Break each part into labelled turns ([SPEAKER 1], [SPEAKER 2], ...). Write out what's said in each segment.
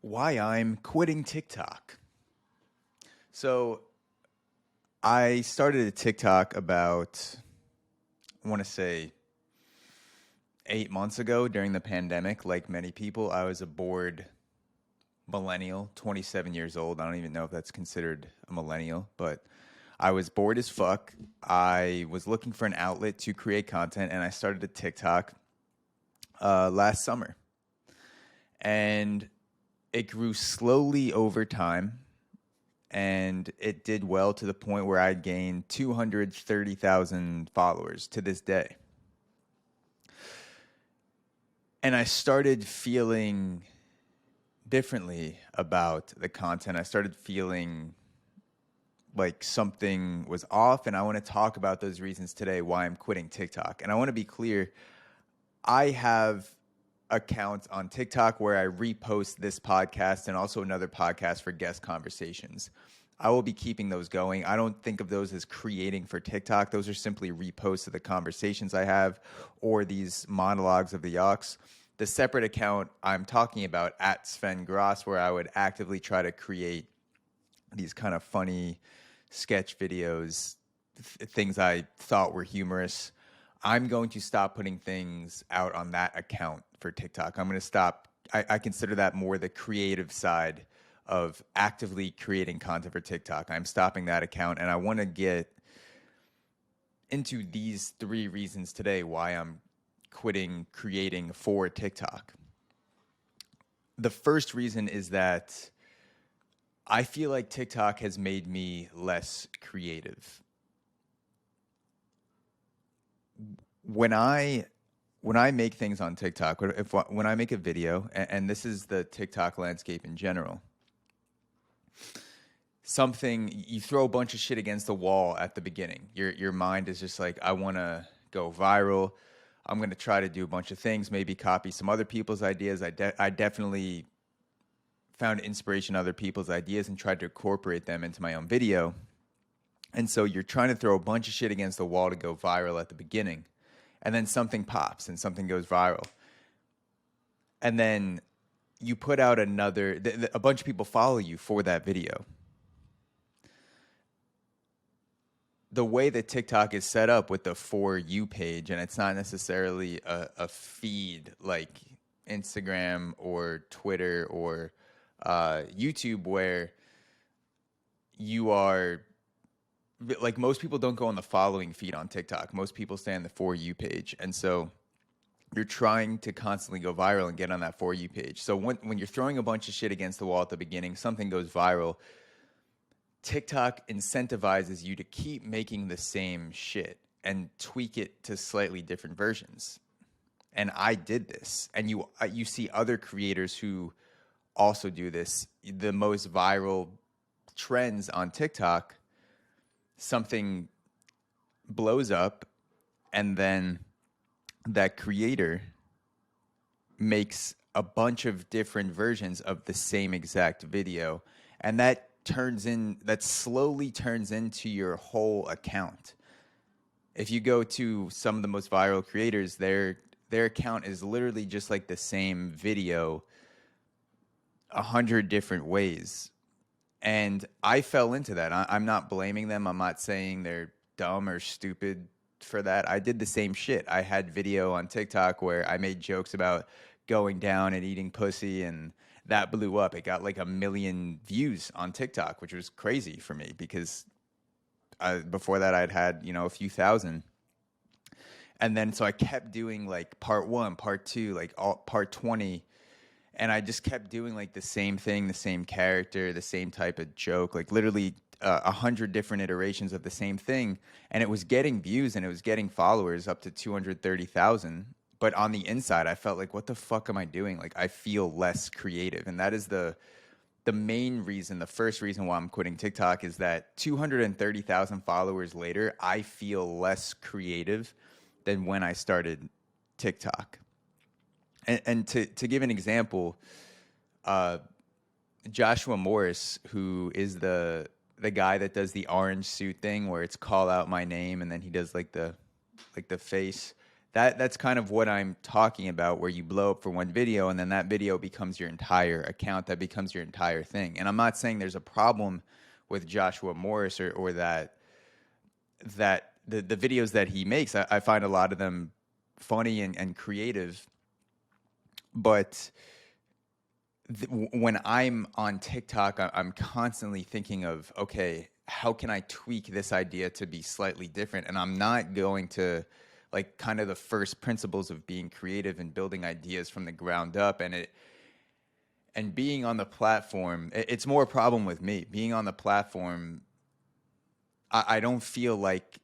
[SPEAKER 1] Why I'm quitting TikTok. So I started a TikTok about, I want to say, 8 months ago during the pandemic. Like many people, I was a bored millennial, 27 years old. I don't even know if that's considered a millennial, but I was bored as fuck. I was looking for an outlet to create content, and I started a TikTok last summer. And it grew slowly over time, and it did well to the point where I gained 230,000 followers to this day. And I started feeling differently about the content. I started feeling like something was off, and I want to talk about those reasons today why I'm quitting TikTok. And I want to be clear, I have accounts on TikTok where I repost this podcast and also another podcast for guest conversations. I will be keeping those going. I don't think of those as creating for TikTok. Those are simply reposts of the conversations I have or these monologues of the Yaks. The separate account I'm talking about, at Sven Gross, where I would actively try to create these kind of funny sketch videos, things I thought were humorous. I'm going to stop putting things out on that account for TikTok. I'm going to stop. I consider that more the creative side of actively creating content for TikTok. I'm stopping that account, and I want to get into these three reasons today why I'm quitting creating for TikTok. The first reason is that I feel like TikTok has made me less creative. When I make things on TikTok, when I make a video, and this is the TikTok landscape in general, something you throw a bunch of shit against the wall at the beginning. Your mind is just like, I want to go viral. I'm going to try to do a bunch of things, maybe copy some other people's ideas. I definitely found inspiration in other people's ideas and tried to incorporate them into my own video. And so you're trying to throw a bunch of shit against the wall to go viral at the beginning. And then something pops and something goes viral. And then you put out a bunch of people follow you for that video. The way that TikTok is set up with the For You page, and it's not necessarily a feed like Instagram or Twitter or YouTube, where you are like, most people don't go on the following feed on TikTok. Most people stay on the For You page. And so you're trying to constantly go viral and get on that For You page. So when you're throwing a bunch of shit against the wall at the beginning, something goes viral, TikTok incentivizes you to keep making the same shit and tweak it to slightly different versions. And I did this. And you see other creators who also do this. The most viral trends on TikTok, something blows up, and then that creator makes a bunch of different versions of the same exact video, and that slowly turns into your whole account. If you go to some of the most viral creators, their account is literally just like the same video 100 different ways. And I fell into that. I'm not blaming them. I'm not saying they're dumb or stupid for that. I did the same shit. I had video on TikTok where I made jokes about going down and eating pussy, and that blew up. It got like 1 million views on TikTok, which was crazy for me because before that I'd had, a few thousand. And then so I kept doing like part 1, part 2, like part 20. And I just kept doing like the same thing, the same character, the same type of joke, like literally 100 different iterations of the same thing. And it was getting views and it was getting followers up to 230,000. But on the inside, I felt like, what the fuck am I doing? Like, I feel less creative. And that is the main reason, the first reason why I'm quitting TikTok, is that 230,000 followers later, I feel less creative than when I started TikTok. And to give an example, Joshua Morris, who is the guy that does the orange suit thing where it's call out my name and then he does like the face, that's kind of what I'm talking about, where you blow up for one video and then that video becomes your entire account, that becomes your entire thing. And I'm not saying there's a problem with Joshua Morris or that the videos that he makes. I find a lot of them funny and creative, but when I'm on TikTok, I'm constantly thinking of, okay, how can I tweak this idea to be slightly different? And I'm not going to, like, kind of the first principles of being creative and building ideas from the ground up. And being on the platform, it's more a problem with me. Being on the platform, I don't feel like,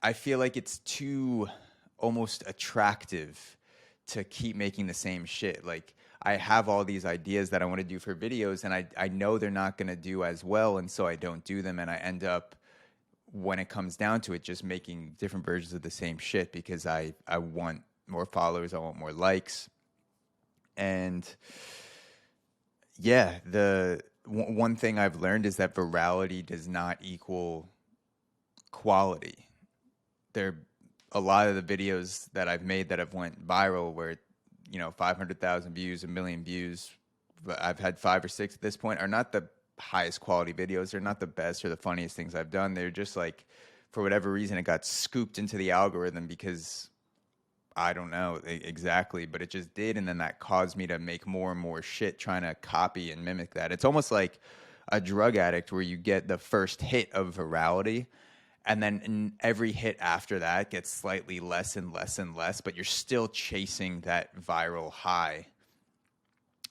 [SPEAKER 1] I feel like it's too almost attractive to keep making the same shit. Like, I have all these ideas that I want to do for videos, and I know they're not going to do as well, and so I don't do them, and I end up, when it comes down to it, just making different versions of the same shit because I want more followers, I want more likes. And yeah, the one thing I've learned is that virality does not equal quality. There, a lot of the videos that I've made that have went viral, where 500,000 views, 1 million views, I've had 5 or 6 at this point, are not the highest quality videos. They're not the best or the funniest things I've done. They're just like, for whatever reason, it got scooped into the algorithm because I don't know exactly, but it just did. And then that caused me to make more and more shit trying to copy and mimic that. It's almost like a drug addict where you get the first hit of virality, and then every hit after that gets slightly less and less and less, but you're still chasing that viral high.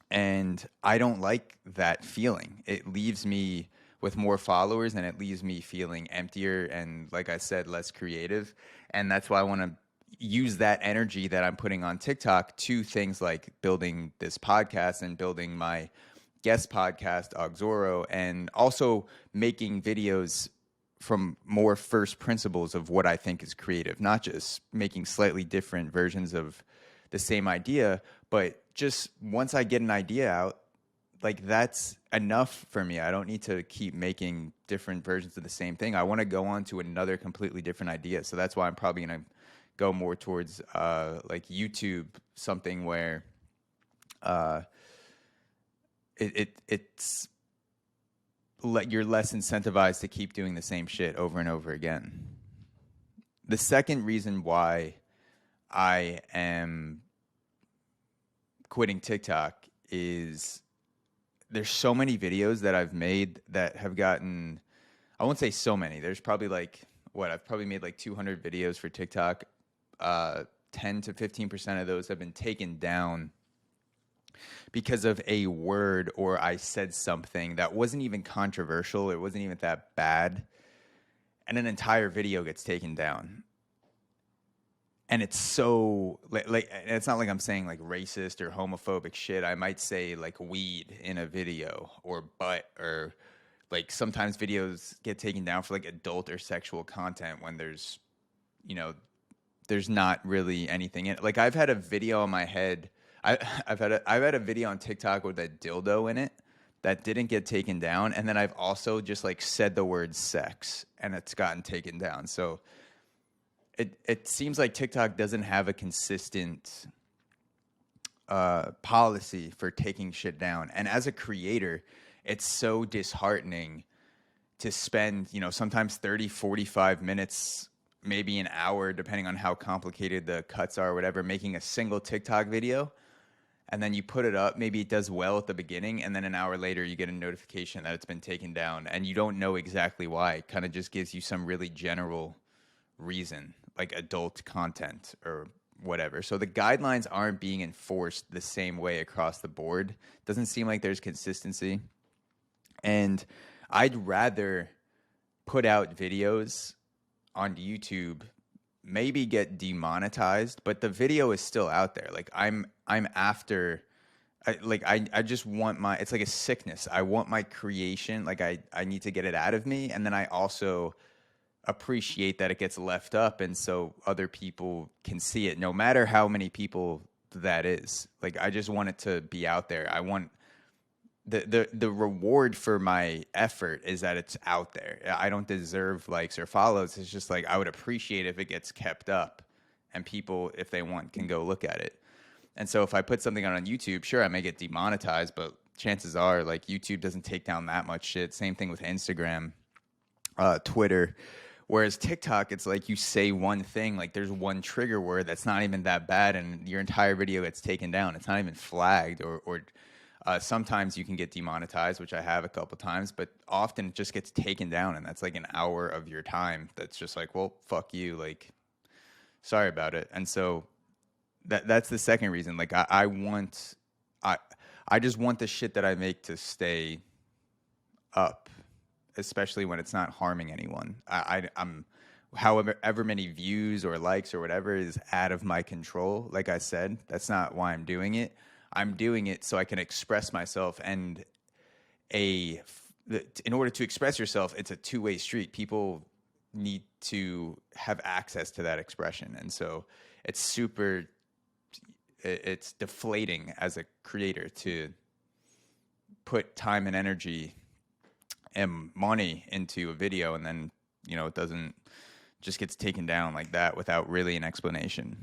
[SPEAKER 1] And I don't like that feeling. It leaves me with more followers and it leaves me feeling emptier and, like I said, less creative. And that's why I want to use that energy that I'm putting on TikTok to things like building this podcast and building my guest podcast, Auxoro, and also making videos from more first principles of what I think is creative, not just making slightly different versions of the same idea, but just once I get an idea out, like, that's enough for me. I don't need to keep making different versions of the same thing. I want to go on to another completely different idea. So that's why I'm probably going to go more towards like YouTube, something where it's you're less incentivized to keep doing the same shit over and over again. The second reason why I am quitting TikTok is there's so many videos that I've made that have gotten, I won't say so many. There's probably like, I've probably made like 200 videos for TikTok. 10 to 15% of those have been taken down because of a word, or I said something that wasn't even controversial. It wasn't even that bad. And an entire video gets taken down. And it's so, like, it's not like I'm saying like racist or homophobic shit. I might say like weed in a video, or butt, or like sometimes videos get taken down for like adult or sexual content when there's not really anything in it. Like, I've had a video in my head. I've had a video on TikTok with a dildo in it that didn't get taken down, and then I've also just like said the word sex and it's gotten taken down. So it seems like TikTok doesn't have a consistent policy for taking shit down. And as a creator, it's so disheartening to spend, sometimes 30, 45 minutes, maybe an hour, depending on how complicated the cuts are or whatever, making a single TikTok video. And then you put it up, maybe it does well at the beginning, and then an hour later you get a notification that it's been taken down, and you don't know exactly why. It kind of just gives you some really general reason, like adult content or whatever. So the guidelines aren't being enforced the same way across the board. Doesn't seem like there's consistency. And I'd rather put out videos on YouTube, maybe get demonetized, but the video is still out there. Like, I'm after, I just want it's like a sickness. I want my creation. Like, I need to get it out of me. And then I also appreciate that it gets left up, and so other people can see it, no matter how many people that is. Like, I just want it to be out there. I want the reward for my effort is that it's out there. I don't deserve likes or follows. It's just like, I would appreciate if it gets kept up and people, if they want, can go look at it. And so if I put something on YouTube, sure, I may get demonetized, but chances are like YouTube doesn't take down that much shit. Same thing with Instagram, Twitter. Whereas TikTok, it's like you say one thing, like there's one trigger word that's not even that bad, and your entire video gets taken down. It's not even flagged, or sometimes you can get demonetized, which I have a couple times, but often it just gets taken down, and that's like an hour of your time. That's just like, well, fuck you, like, sorry about it. And so that's the second reason. Like, I I just want the shit that I make to stay up, especially when it's not harming anyone. I'm however ever many views or likes or whatever is out of my control. Like I said, that's not why I'm doing it. I'm doing it so I can express myself, and in order to express yourself, it's a two-way street. People need to have access to that expression, and so it's it's deflating as a creator to put time and energy and money into a video, and then it doesn't, just gets taken down like that without really an explanation.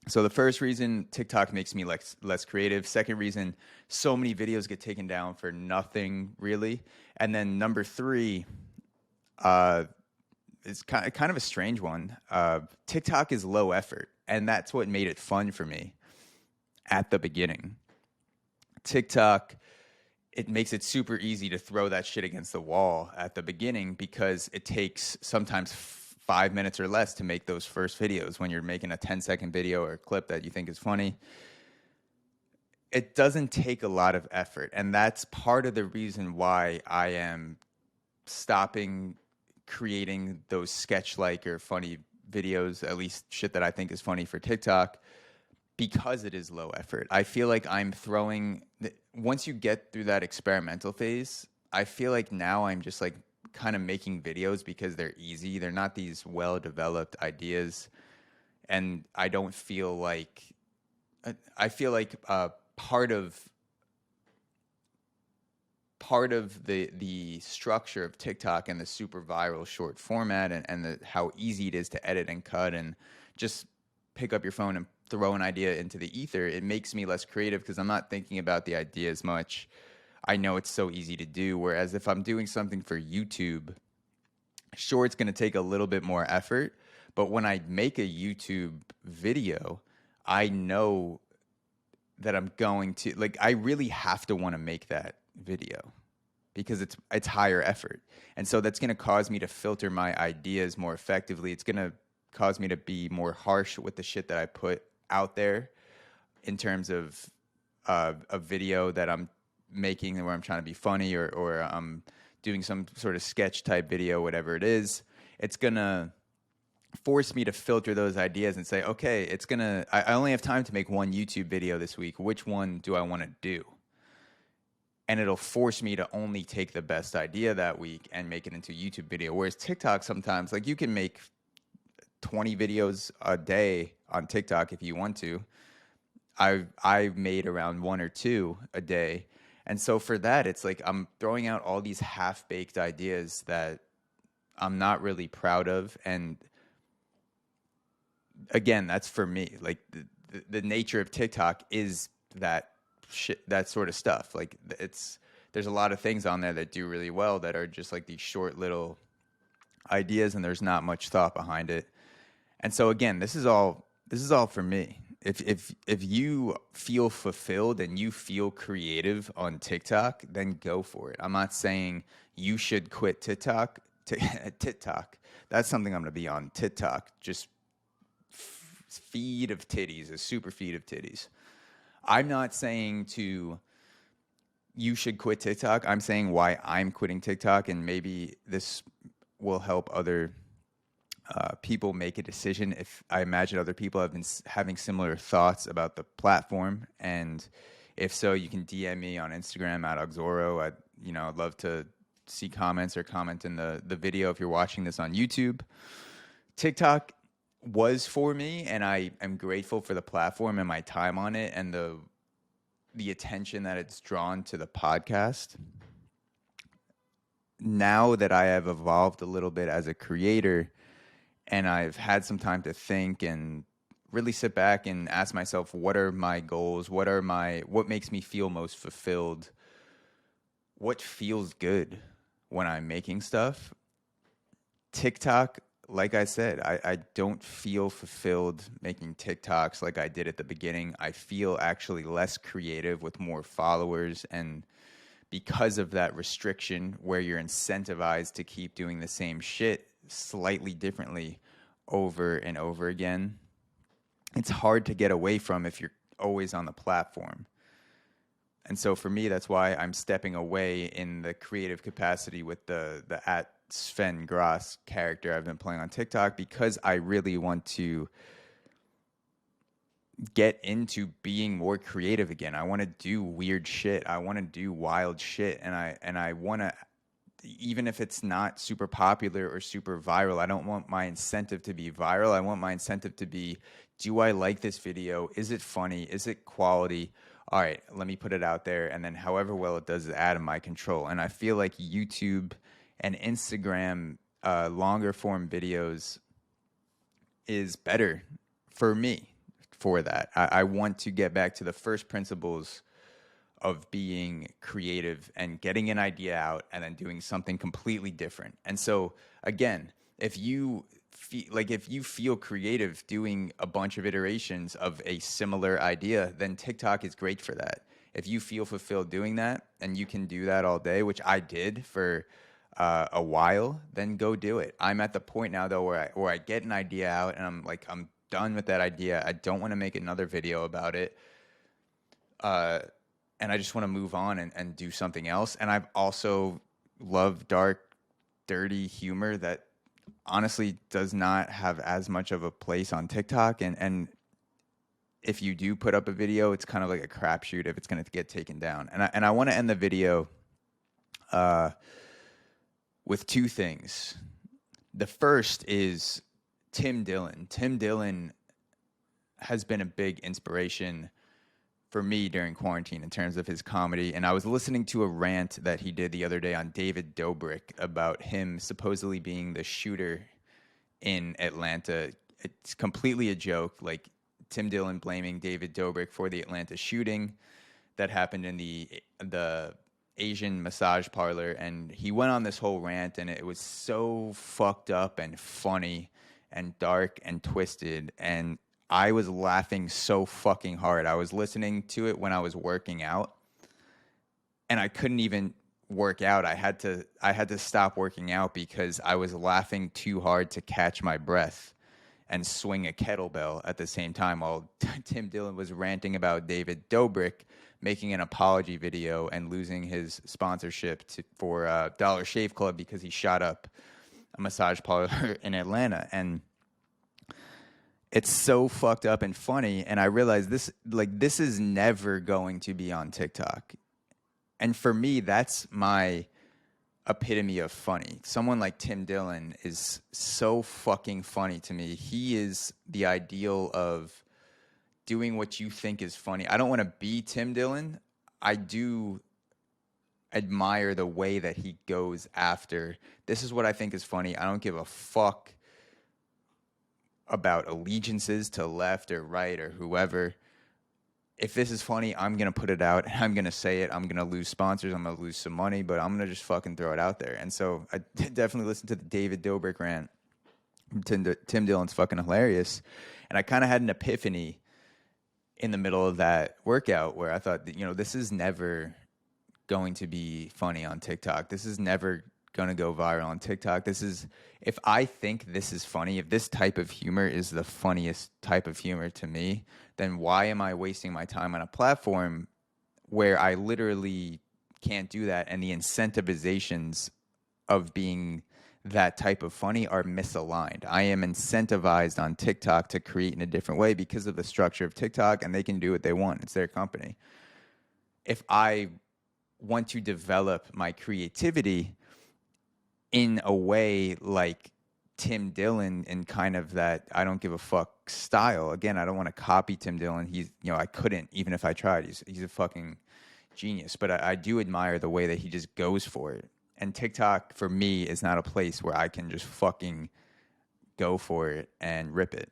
[SPEAKER 1] So the first reason, TikTok makes me less creative. Second reason, so many videos get taken down for nothing really. And then number three, is kind of a strange one. TikTok is low effort, and that's what made it fun for me at the beginning. TikTok, it makes it super easy to throw that shit against the wall at the beginning, because it takes sometimes 5 minutes or less to make those first videos. When you're making a 10-second video or a clip that you think is funny, it doesn't take a lot of effort. And that's part of the reason why I am stopping creating those sketch-like or funny videos, at least shit that I think is funny for TikTok, because it is low effort. I feel like once you get through that experimental phase, I feel like now I'm just like kind of making videos because they're easy. They're not these well-developed ideas. And I don't feel like, I feel like part of the structure of TikTok and the super viral short format, and how easy it is to edit and cut and just pick up your phone and throw an idea into the ether, it makes me less creative because I'm not thinking about the idea as much. I know it's so easy to do. Whereas if I'm doing something for YouTube, sure, it's going to take a little bit more effort. But when I make a YouTube video, I know that I'm going to, like, I really have to want to make that video because it's higher effort. And so that's going to cause me to filter my ideas more effectively. It's going to cause me to be more harsh with the shit that I put out there in terms of a video that I'm making where I'm trying to be funny, or I'm doing some sort of sketch type video, whatever it is. It's going to force me to filter those ideas and say, okay, I only have time to make one YouTube video this week. Which one do I want to do? And it'll force me to only take the best idea that week and make it into a YouTube video. Whereas TikTok, sometimes, like, you can make 20 videos a day on TikTok if you want to. I've made around 1 or 2 a day. And so for that, it's like I'm throwing out all these half-baked ideas that I'm not really proud of. And again, that's for me. Like, the nature of TikTok is that shit, that sort of stuff. Like, there's a lot of things on there that do really well that are just like these short little ideas, and there's not much thought behind it. And so again, this is all for me. If you feel fulfilled and you feel creative on TikTok, then go for it. I'm not saying you should quit TikTok. TikTok. That's something I'm going to be on. TikTok. Just feed of titties, a super feed of titties. I'm not saying you should quit TikTok. I'm saying why I'm quitting TikTok, and maybe this will help other people make a decision. If I imagine other people have been having similar thoughts about the platform, and if so, you can DM me on Instagram at Auxoro. I'd love to see comments or comment in the video if you're watching this on YouTube. TikTok was for me, and I am grateful for the platform and my time on it, and the attention that it's drawn to the podcast. Now that I have evolved a little bit as a creator, and I've had some time to think and really sit back and ask myself, what are my goals? What makes me feel most fulfilled? What feels good when I'm making stuff? TikTok, like I said, I don't feel fulfilled making TikToks like I did at the beginning. I feel actually less creative with more followers. And because of that restriction where you're incentivized to keep doing the same shit slightly differently over and over again, it's hard to get away from if you're always on the platform. And so for me, that's why I'm stepping away in the creative capacity with the at Sven Gross character I've been playing on TikTok, because I really want to get into being more creative again. I want to do weird shit. I want to do wild shit, and I want to, even if it's not super popular or super viral, I don't want my incentive to be viral. I want my incentive to be, do I like this video? Is it funny? Is it quality? All right, let me put it out there, and then however well it does is out of my control. And I feel like YouTube and Instagram, longer form videos, is better for me for that. I want to get back to the first principles of being creative and getting an idea out and then doing something completely different. And so again, if you feel creative doing a bunch of iterations of a similar idea, then TikTok is great for that. If you feel fulfilled doing that and you can do that all day, which I did for a while, then go do it. I'm at the point now though where I get an idea out and I'm done with that idea. I don't want to make another video about it. And I just want to move on and do something else. And I've also loved dark, dirty humor that honestly does not have as much of a place on TikTok. And if you do put up a video, it's kind of like a crapshoot if it's going to get taken down. And I want to end the video with two things. The first is Tim Dillon. Tim Dillon has been a big inspiration for me during quarantine in terms of his comedy. And I was listening to a rant that he did the other day on David Dobrik about him supposedly being the shooter in Atlanta. It's completely a joke. Like Tim Dillon blaming David Dobrik for the Atlanta shooting that happened in the Asian massage parlor. And he went on this whole rant, and it was so fucked up and funny and dark and twisted. And I was laughing so fucking hard. I was listening to it when I was working out, and I couldn't even work out. I had to stop working out because I was laughing too hard to catch my breath and swing a kettlebell at the same time while Tim Dillon was ranting about David Dobrik making an apology video and losing his sponsorship for Dollar Shave Club because he shot up a massage parlor in Atlanta. And it's so fucked up and funny, and I realized this is never going to be on TikTok. And for me, that's my epitome of funny. Someone like Tim Dillon is so fucking funny to me. He is the ideal of doing what you think is funny. I don't want to be Tim Dillon. I do admire the way that he goes after, this is what I think is funny. I don't give a fuck about allegiances to left or right or whoever. If this is funny, I'm going to put it out. I'm going to say it. I'm going to lose sponsors. I'm going to lose some money, but I'm going to just fucking throw it out there. And so I definitely listened to the David Dobrik rant. Tim Dillon's fucking hilarious. And I kind of had an epiphany in the middle of that workout where I thought, this is never going to be funny on TikTok. This is never going to go viral on TikTok. If I think this is funny, if this type of humor is the funniest type of humor to me, then why am I wasting my time on a platform where I literally can't do that? And the incentivizations of being that type of funny are misaligned. I am incentivized on TikTok to create in a different way because of the structure of TikTok, and they can do what they want. It's their company. If I want to develop my creativity in a way like Tim Dillon in kind of that I don't give a fuck style. Again, I don't want to copy Tim Dillon. I couldn't, even if I tried. He's a fucking genius. But I do admire the way that he just goes for it. And TikTok, for me, is not a place where I can just fucking go for it and rip it.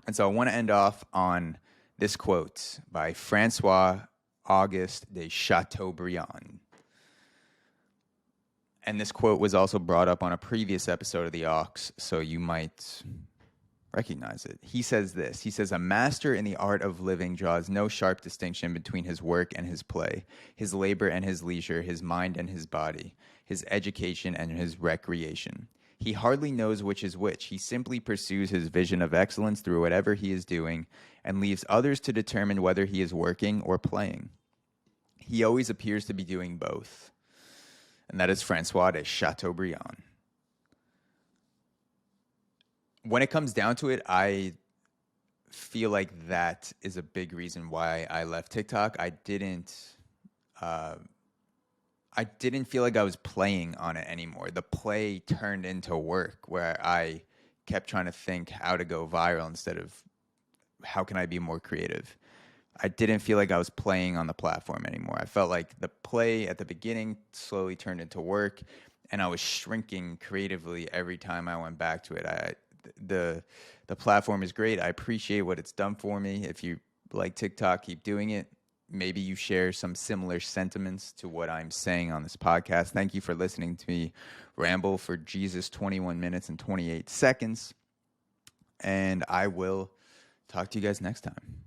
[SPEAKER 1] And so I want to end off on this quote by Francois Auguste de Chateaubriand. And this quote was also brought up on a previous episode of The Aux, so you might recognize it. He says this. He says, "A master in the art of living draws no sharp distinction between his work and his play, his labor and his leisure, his mind and his body, his education and his recreation. He hardly knows which is which. He simply pursues his vision of excellence through whatever he is doing and leaves others to determine whether he is working or playing. He always appears to be doing both." And that is Francois de Chateaubriand. When it comes down to it, I feel like that is a big reason why I left TikTok. I didn't feel like I was playing on it anymore. The play turned into work where I kept trying to think how to go viral instead of how can I be more creative. I didn't feel like I was playing on the platform anymore. I felt like the play at the beginning slowly turned into work, and I was shrinking creatively every time I went back to it. The platform is great. I appreciate what it's done for me. If you like TikTok, keep doing it. Maybe you share some similar sentiments to what I'm saying on this podcast. Thank you for listening to me ramble for Jesus 21 minutes and 28 seconds. And I will talk to you guys next time.